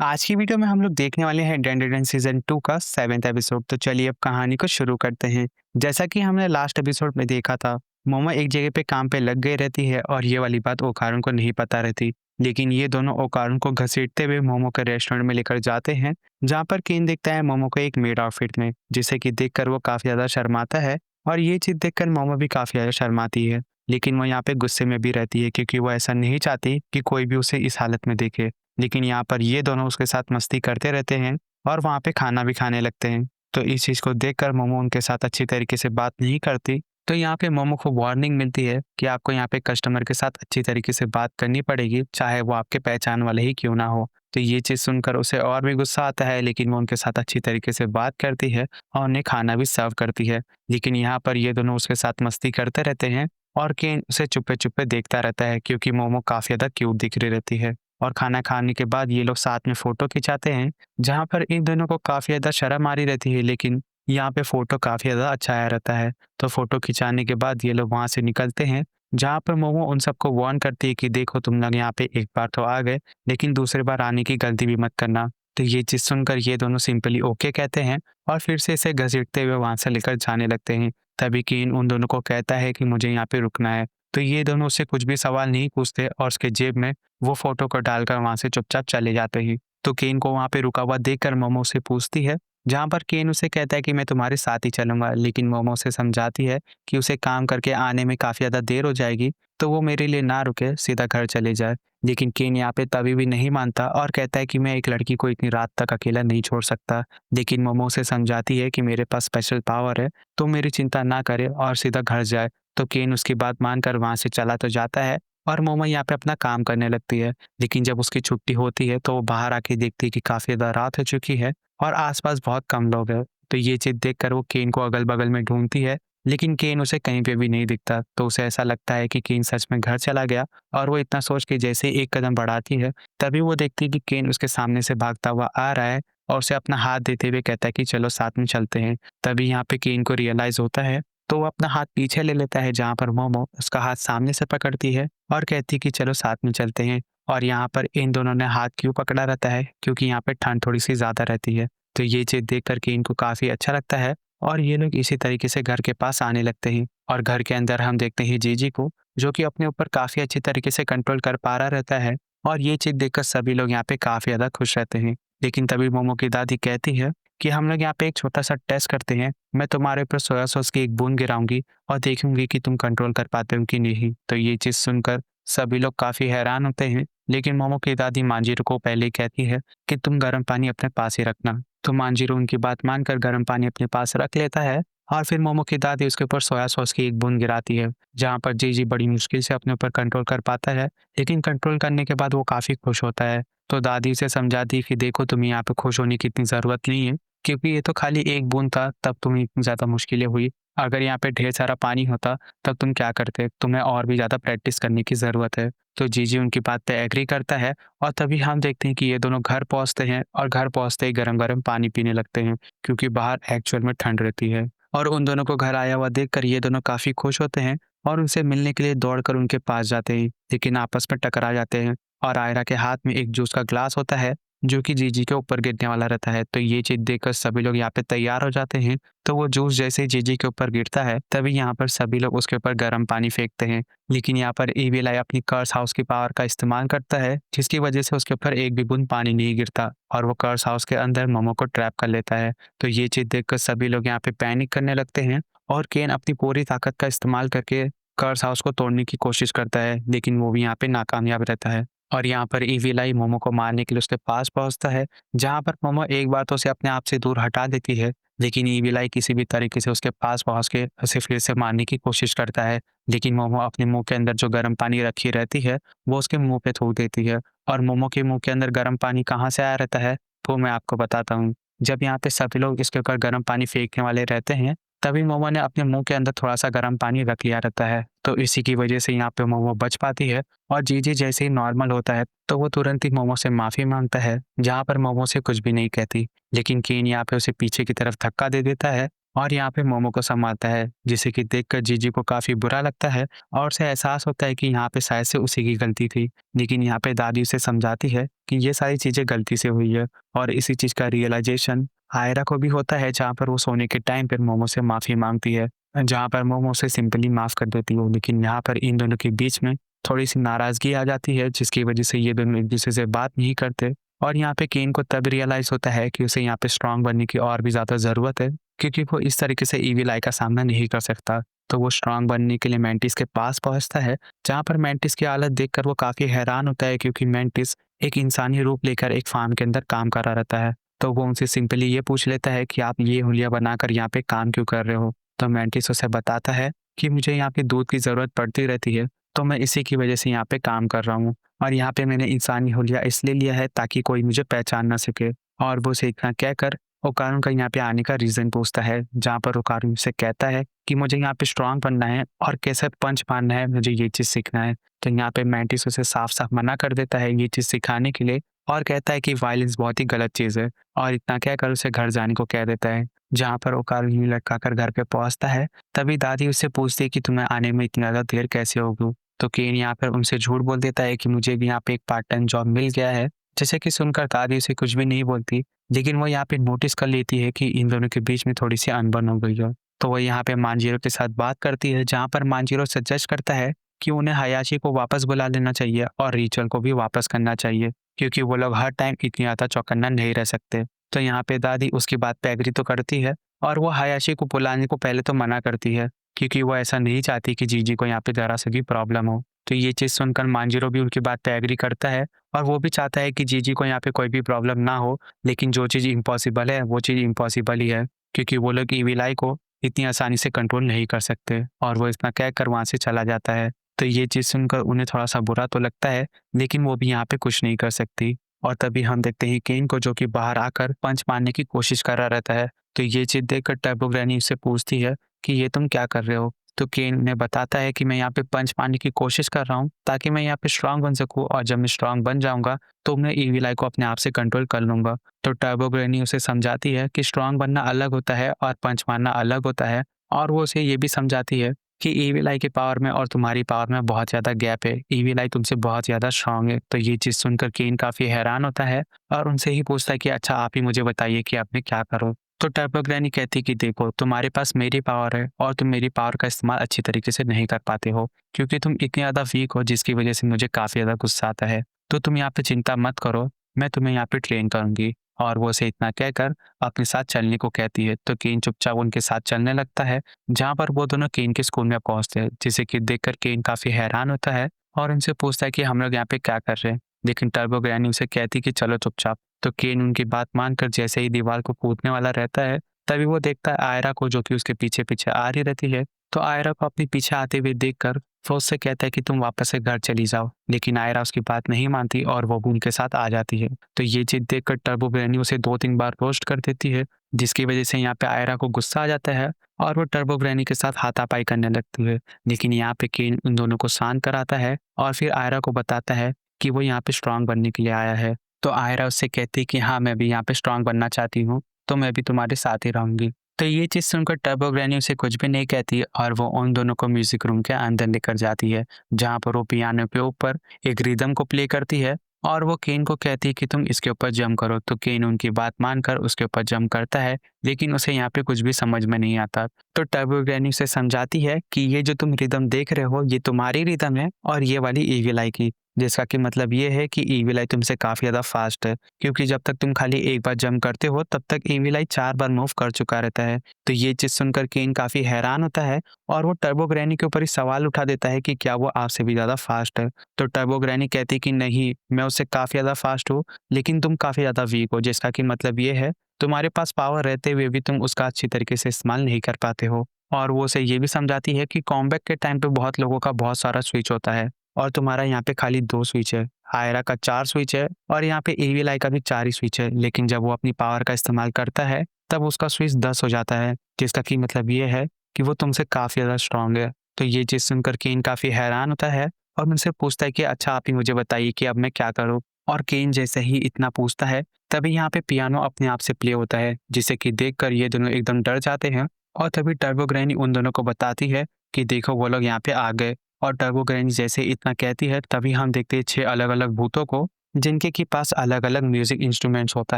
आज की वीडियो में हम लोग देखने वाले हैं डैंडेलियन सीजन 2 का 7वां एपिसोड। तो चलिए अब कहानी को शुरू करते हैं। जैसा कि हमने लास्ट एपिसोड में देखा था, मोमो एक जगह पे काम पे लग गई रहती है और ये वाली बात ओकारुन को नहीं पता रहती। लेकिन ये दोनों ओकारुन को घसीटते हुए मोमो के रेस्टोरेंट में लेकर जाते हैं, जहाँ पर केन देखता है मोमो को एक मेड आउटफिट में, जिसे कि देखकर वो काफी ज्यादा शर्माता है। और ये चीज देखकर मोमो भी काफी ज्यादा शर्माती है। लेकिन वो यहाँ पे गुस्से में भी रहती है क्योंकि वो ऐसा नहीं चाहती कि कोई भी उसे इस हालत में देखे। लेकिन यहाँ पर ये दोनों उसके साथ मस्ती करते रहते हैं और वहाँ पे खाना भी खाने लगते हैं। तो इस चीज़ को देखकर मोमो उनके साथ अच्छी तरीके से बात नहीं करती। तो यहाँ पे मोमो को वार्निंग मिलती है कि आपको यहाँ पे कस्टमर के साथ अच्छी तरीके से बात करनी पड़ेगी, चाहे वो आपके पहचान वाले ही क्यों ना हो। तो ये चीज़ सुनकर उसे और भी गुस्सा आता है, लेकिन वो उनके साथ अच्छी तरीके से बात करती है और उन्हें खाना भी सर्व करती है। लेकिन यहाँ पर ये दोनों उसके साथ मस्ती करते रहते हैं और केन उसे चुप्पे चुप्पे देखता रहता है क्योंकि मोमो काफ़ी ज़्यादा क्यूट दिख रही रहती है। और खाना खाने के बाद ये लोग साथ में फ़ोटो खिंचाते हैं, जहाँ पर इन दोनों को काफ़ी ज़्यादा शर्म आ रही रहती है, लेकिन यहाँ पे फ़ोटो काफ़ी ज़्यादा अच्छा आया रहता है। तो फ़ोटो खिंचाने के बाद ये लोग वहाँ से निकलते हैं, जहाँ पर मोमो उन सबको वार्न करती है कि देखो तुम लोग यहाँ पे एक बार तो आ गए, लेकिन दूसरी बार आने की गलती भी मत करना। तो ये चीज़ सुनकर ये दोनों सिंपली ओके कहते हैं और फिर से इसे घसीटते हुए वहाँ से लेकर जाने लगते हैं। तभी केन उन दोनों को कहता है कि मुझे यहाँ पे रुकना है। तो ये दोनों उससे कुछ भी सवाल नहीं पूछते और उसके जेब में वो फ़ोटो को डालकर वहाँ से चुपचाप चले जाते हैं। तो केन को वहाँ पे रुका हुआ देखकर मोमो उससे पूछती है, जहाँ पर केन उसे कहता है कि मैं तुम्हारे साथ ही चलूँगा। लेकिन मोमो उसे समझाती है कि उसे काम करके आने में काफ़ी ज़्यादा देर हो जाएगी, तो वो मेरे लिए ना रुके, सीधा घर चले जाए। लेकिन केन यहाँ पे तभी भी नहीं मानता और कहता है कि मैं एक लड़की को इतनी रात तक अकेला नहीं छोड़ सकता। लेकिन मोमो उसे समझाती है कि मेरे पास स्पेशल पावर है, तो मेरी चिंता ना करे और सीधा घर जाए। तो केन उसकी बात मानकर वहाँ से चला तो जाता है और मोमो यहाँ पे अपना काम करने लगती है। लेकिन जब उसकी छुट्टी होती है तो वो बाहर आके देखती है कि काफ़ी ज़्यादा रात हो चुकी है और आस-पास बहुत कम लोग हैं। तो ये चीज़ देखकर वो केन को अगल-बगल में ढूँढती है, लेकिन केन उसे कहीं पे भी नहीं दिखता। तो उसे ऐसा लगता है कि केन सच में घर चला गया और वो इतना सोच के जैसे ही एक कदम बढ़ाती है, तभी वो देखती है कि केन उसके सामने से भागता हुआ आ रहा है और उसे अपना हाथ देते हुए कहता है कि चलो साथ में चलते हैं। तभी यहाँ पे केन को रियलाइज़ होता है, तो वो अपना हाथ पीछे ले लेता है, जहाँ पर मोमो उसका हाथ सामने से पकड़ती है और कहती है कि चलो साथ में चलते हैं। और यहाँ पर इन दोनों ने हाथ क्यों पकड़ा रहता है, क्योंकि यहाँ पे ठंड थोड़ी-सी ज़्यादा रहती है। तो ये चीज़ देख कर के इनको काफ़ी अच्छा लगता है और ये लोग इसी तरीके से घर के पास आने लगते हैं। और घर के अंदर हम देखते हैं जीजी को, जो कि अपने ऊपर काफ़ी अच्छी तरीके से कंट्रोल कर पा रहा रहता है और ये चीज़ देखकर सभी लोग यहाँ पे काफ़ी ज़्यादा खुश रहते हैं। लेकिन तभी मोमो की दादी कहती है कि हम लोग यहाँ पे एक छोटा-सा टेस्ट करते हैं। मैं तुम्हारे ऊपर सोया सॉस की एक बूँद गिराऊँगी और देखूँगी कि तुम कंट्रोल कर पाते हो कि नहीं। तो ये चीज़ सुनकर सभी लोग काफ़ी हैरान होते हैं, लेकिन मोमो की दादी मांजीरो को पहले ही कहती है कि तुम गर्म पानी अपने पास ही रखना। तो मांजीरो उनकी बात मानकर गर्म पानी अपने पास रख लेता है और फिर मोमो की दादी उसके ऊपर सोया सॉस की एक बूँद गिराती है, जहाँ पर जीजी बड़ी मुश्किल से अपने ऊपर कंट्रोल कर पाता है, लेकिन कंट्रोल करने के बाद वो काफ़ी खुश होता है। तो दादी उसे समझाती है कि देखो तुम्हें यहाँ पे खुश होने की इतनी ज़रूरत नहीं है, क्योंकि ये तो खाली एक बूँद था, तब तुम्हें इतनी ज़्यादा मुश्किलें हुई। अगर यहाँ पे ढेर सारा पानी होता, तब तुम क्या करते? तुम्हें और भी ज़्यादा प्रैक्टिस करने की ज़रूरत है। तो जीजी उनकी बात पे एग्री करता है और तभी हम देखते हैं कि ये दोनों घर पहुँचते हैं और घर पहुँचते ही गरम-गरम पानी पीने लगते हैं, क्योंकि बाहर एक्चुअल में ठंड रहती है। और उन दोनों को घर आया हुआ देखकर ये दोनों काफ़ी खुश होते हैं और उनसे मिलने के लिए दौड़कर उनके पास जाते हैं, लेकिन आपस में टकरा जाते हैं और आयरा के हाथ में एक जूस का ग्लास होता है, जो कि जीजी के ऊपर गिरने वाला रहता है। तो ये चीज़ देखकर सभी लोग यहाँ पे तैयार हो जाते हैं। तो वो जूस जैसे ही जीजी के ऊपर गिरता है, तभी यहाँ पर सभी लोग उसके ऊपर गर्म पानी फेंकते हैं। लेकिन यहाँ पर ईविल आई अपनी कर्स हाउस की पावर का इस्तेमाल करता है, जिसकी वजह से उसके ऊपर एक भी बूंद पानी नहीं गिरता और वो कर्स हाउस के अंदर मोमो को ट्रैप कर लेता है। तो ये चीज़ देखकर सभी लोग यहाँ पे पैनिक करने लगते हैं और केन अपनी पूरी ताकत का इस्तेमाल करके कर्स हाउस को तोड़ने की कोशिश करता है, लेकिन वो भी यहाँ पे नाकामयाब रहता है। और यहाँ पर ईविल आई मोमो को मारने के लिए उसके पास पहुँचता है, जहाँ पर मोमो एक बार तो उसे अपने आप से दूर हटा देती है, लेकिन ईविल आई किसी भी तरीके से उसके पास पहुँच के उसे फिर से मारने की कोशिश करता है। लेकिन मोमो अपने मुँह के अंदर जो गर्म पानी रखी रहती है, वो उसके मुँह पे थूक देती है और मोमो के मुँह के अंदर गर्म पानी कहाँ से आया रहता है, वो मैं आपको बताता हूँ। जब यहाँ पे सभी लोग इसके ऊपर गर्म पानी फेंकने वाले रहते हैं, तभी मोमो ने अपने मुँह के अंदर थोड़ा-सा गर्म पानी रख लिया रहता है। तो इसी की वजह से यहाँ पे मोमो बच पाती है और जीजी जैसे ही नॉर्मल होता है, तो वो तुरंत ही मोमो से माफ़ी माँगता है, जहाँ पर मोमो उसे कुछ भी नहीं कहती। लेकिन केन यहाँ पे उसे पीछे की तरफ धक्का दे देता है और यहाँ पे मोमो को संभालता है, जिसे कि देखकर जीजी को काफ़ी बुरा लगता है और उसे एहसास होता है कि यहाँ पे शायद से उसी की गलती थी। लेकिन यहाँ पे दादी उसे समझाती है कि ये सारी चीज़ें गलती से हुई है और इसी चीज़ का रियलाइज़ेशन आयरा को भी होता है, जहाँ पर वो सोने के टाइम पर मोमो से माफ़ी माँगती है, जहाँ पर मोमो उसे सिंपली माफ़ कर देती है। लेकिन यहाँ पर इन दोनों के बीच में थोड़ी-सी नाराज़गी आ जाती है, जिसकी वज़ह से ये दोनों एक-दूसरे से बात नहीं करते और यहाँ पे केन को तब रियलाइज़ होता है कि उसे यहाँ पे स्ट्रॉन्ग बनने की और भी ज़्यादा ज़रूरत है, क्योंकि वो इस तरीके से ईविल आई का सामना नहीं कर सकता। तो वो स्ट्रॉन्ग बनने के लिए मेंटिस के पास पहुँचता है, जहाँ पर मेंटिस की हालत देखकर वो काफ़ी हैरान होता है, क्योंकि मेंटिस एक इंसानी रूप लेकर एक फार्म के अंदर काम कर रहा रहता है। तो वो उनसे सिंपली ये पूछ लेता है कि आप ये हुलिया बनाकर यहाँ पे काम क्यों कर रहे हो? तो मेंटिस उसे बताता है कि मुझे यहाँ पे दूध की ज़रूरत पड़ती रहती है, तो मैं इसी की वज़ह से यहाँ पे काम कर रहा हूँ और यहाँ पे मैंने इंसानी हुलिया इसलिए लिया है ताकि कोई मुझे पहचान ना सके। और वो उसे इतना कहकर ओकारुन का यहाँ पे आने का रीज़न पूछता है, जहाँ पर ओकारुन उसे कहता है कि मुझे यहाँ पे स्ट्रॉन्ग बनना है और कैसे पंच मारना है, मुझे ये चीज़ सीखना है। तो यहाँ पे मेंटिस उसे साफ-साफ मना कर देता है ये चीज़ सिखाने के लिए और कहता है कि वायलेंस बहुत ही गलत चीज़ है और इतना कहकर उसे घर जाने को कह देता है। जहाँ पर ओकारुन यूँ लटकाकर घर पे पहुँचता है, तभी दादी उससे पूछती है कि तुम्हें आने में इतनी ज़्यादा देर कैसे हो गई? तो केन यहाँ पर उनसे झूठ बोल देता है कि मुझे भी यहाँ पे एक पार्ट टाइम जॉब मिल गया है। जैसे कि सुनकर दादी उसे कुछ भी नहीं बोलती, लेकिन वो यहाँ पे नोटिस कर लेती है कि इन दोनों के बीच में थोड़ी-सी अनबन हो गई है। तो वो यहाँ पे मांजिरो के साथ बात करती है, जहाँ पर मांजिरो सजेस्ट करता है कि उन्हें हायाशी को वापस बुला लेना चाहिए और रिचुअल को भी वापस करना चाहिए, क्योंकि वो लोग हर टाइम इतनी ज़्यादा चौकन्ना नहीं रह सकते। तो यहाँ पे दादी उसकी बात पे एग्री तो करती है और वो हायाशी को बुलाने को पहले तो मना करती है, क्योंकि वो ऐसा नहीं चाहती कि जीजी को यहाँ पे ज़रा से भी प्रॉब्लम हो। तो ये चीज़ सुनकर मांजिरो भी उनकी बात पे एग्री करता है और वो भी चाहता है कि जीजी को यहाँ पे कोई भी प्रॉब्लम ना हो, लेकिन जो चीज़ इम्पॉसिबल है, वो चीज़ इम्पॉसिबल ही है, क्योंकि वो लोग ईविल आई को इतनी आसानी से कंट्रोल नहीं कर सकते और वो इतना कहकर वहाँ से चला जाता है। तो ये चीज़ सुनकर उन्हें थोड़ा-सा बुरा तो लगता है, लेकिन वो भी यहाँ पे कुछ नहीं कर सकती और तभी हम देखते हैं केन को, जो कि बाहर आकर पंच मारने की कोशिश कर रहा रहता है। तो ये चीज़ देखकर टर्बो ग्रैनी उससे पूछती है कि ये तुम क्या कर रहे हो? तो केन उन्हें बताता है कि मैं यहाँ पे पंच मारने की कोशिश कर रहा हूँ ताकि मैं यहाँ पे स्ट्रॉन्ग बन सकूँ और जब मैं स्ट्रॉन्ग बन जाऊँगा तो मैं ईविल आई को अपने आप से कंट्रोल कर लूँगा। तो टर्बो ग्रैनी उसे समझाती है कि स्ट्रॉन्ग बनना अलग होता है और पंच मारना अलग होता है और वो उसे ये भी समझाती है कि ईविल आई के पावर में और तुम्हारी पावर में बहुत ज़्यादा गैप है। ईविल आई तुमसे बहुत ज़्यादा स्ट्रॉन्ग है। तो ये चीज़ सुनकर केन काफ़ी हैरान होता है और उनसे ही पूछता है कि अच्छा आप ही मुझे बताइए कि अब मैं क्या करूँ? तो टर्बो ग्रैनी कहती है कि देखो, तुम्हारे पास मेरी पावर है और तुम मेरी पावर का इस्तेमाल अच्छी तरीके से नहीं कर पाते हो, क्योंकि तुम इतने ज़्यादा वीक हो, जिसकी वज़ह से मुझे काफ़ी ज़्यादा गुस्सा आता है। तो तुम यहाँ पे चिंता मत करो, मैं तुम्हें यहाँ पे ट्रेन करूँगी। और वो उसे इतना कहकर अपने साथ चलने को कहती है। तो केन चुपचाप उनके साथ चलने लगता है, जहाँ पर वो दोनों केन के स्कूल में पहुँचते हैं, जिसे कि देखकर केन काफ़ी हैरान होता है और उनसे पूछता है कि हम लोग यहाँ पे क्या कर रहे हैं? लेकिन टर्बो ग्रैनी उसे कहती है कि चलो चुपचाप। तो केन उनकी बात मानकर जैसे ही दीवार को कूदने वाला रहता है, तभी वो देखता है आयरा को, जो कि उसके पीछे-पीछे आ रही रहती है। तो आयरा को अपने पीछे आते हुए देखकर वो उससे कहता है कि तुम वापस से घर चली जाओ, लेकिन आयरा उसकी बात नहीं मानती और वो भी उनके साथ आ जाती है। तो ये चीज़ देखकर टर्बो ग्रैनी उसे 2-3 बार रोस्ट कर देती है, जिसकी वजह से यहाँ पे आयरा को गुस्सा आ जाता है और वो टर्बो ग्रैनी के साथ हाथापाई करने लगती है। लेकिन यहाँ पे केन उन दोनों को शांत कराता है और फिर आयरा को बताता है कि वो यहाँ पे स्ट्रॉन्ग बनने के लिए आया है। तो आयरा उससे कहती है कि हाँ, मैं भी यहाँ पे स्ट्रॉन्ग बनना चाहती हूँ, तो मैं भी तुम्हारे साथ ही रहूँगी। तो ये चीज़ सुनकर टर्बो ग्रैनी उसे कुछ भी नहीं कहती और वो उन दोनों को म्यूज़िक रूम के अंदर लेकर जाती है, जहाँ पर वो पियानो के ऊपर एक रिदम को प्ले करती है और वो केन को कहती है कि तुम इसके ऊपर जंप करो। तो केन उनकी बात मानकर उसके ऊपर जंप करता है, लेकिन उसे यहाँ पे कुछ भी समझ में नहीं आता। तो टर्बो ग्रैनी उसे समझाती है कि ये जो तुम रिदम देख रहे हो, ये तुम्हारी रिदम है और ये वाली ईविल आई की, जिसका कि मतलब ये है कि ईविल आई तुमसे काफ़ी ज़्यादा फास्ट है, क्योंकि जब तक तुम खाली एक बार जंप करते हो, तब तक ईविल आई 4 बार मूव कर चुका रहता है। तो ये चीज़ सुनकर केन काफ़ी हैरान होता है और वो टर्बो ग्रैनी के ऊपर ही सवाल उठा देता है कि क्या वो आपसे भी ज़्यादा फास्ट है? तो टर्बो ग्रैनी कहती है कि नहीं, मैं उससे काफ़ी ज़्यादा फास्ट हूँ, लेकिन तुम काफ़ी ज़्यादा वीक हो, जिसका कि मतलब ये है, तुम्हारे पास पावर रहते हुए भी तुम उसका अच्छी तरीके से इस्तेमाल नहीं कर पाते हो। और वो उसे ये भी समझाती है कि कॉम्बैट के टाइम पे बहुत लोगों का बहुत सारा स्विच होता है और तुम्हारा यहाँ पे खाली 2 स्विच है। आयरा का 4 स्विच है और यहाँ पे ईविल आई का भी 4 ही स्विच है, लेकिन जब वो अपनी पावर का इस्तेमाल करता है, तब उसका स्विच 10 हो जाता है, जिसका कि मतलब ये है कि वो तुमसे काफ़ी ज़्यादा स्ट्रॉन्ग है। तो ये चीज़ सुनकर केन काफ़ी हैरान होता है और उनसे पूछता है कि अच्छा आप ही मुझे बताइए कि अब मैं क्या करूँ? और केन जैसे ही इतना पूछता है, तभी यहाँ पे पियानो अपने आप से प्ले होता है, जिसे कि देखकर ये दोनों एकदम डर जाते हैं और तभी टर्बो ग्रैनी उन दोनों को बताती है कि देखो वो लोग यहाँ पे आ गए। और टर्बो ग्रैनी जैसे इतना कहती है तभी हम देखते हैं 6 अलग-अलग भूतों को, जिनके के पास अलग-अलग म्यूज़िक इंस्ट्रूमेंट्स होता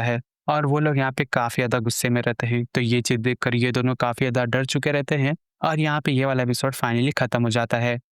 है और वो लोग यहाँ पे काफ़ी ज़्यादा गुस्से में रहते हैं। तो ये चीज़ देखकर ये दोनों काफ़ी ज़्यादा डर चुके रहते हैं और यहाँ पे ये वाला एपिसोड फाइनली खत्म हो जाता है।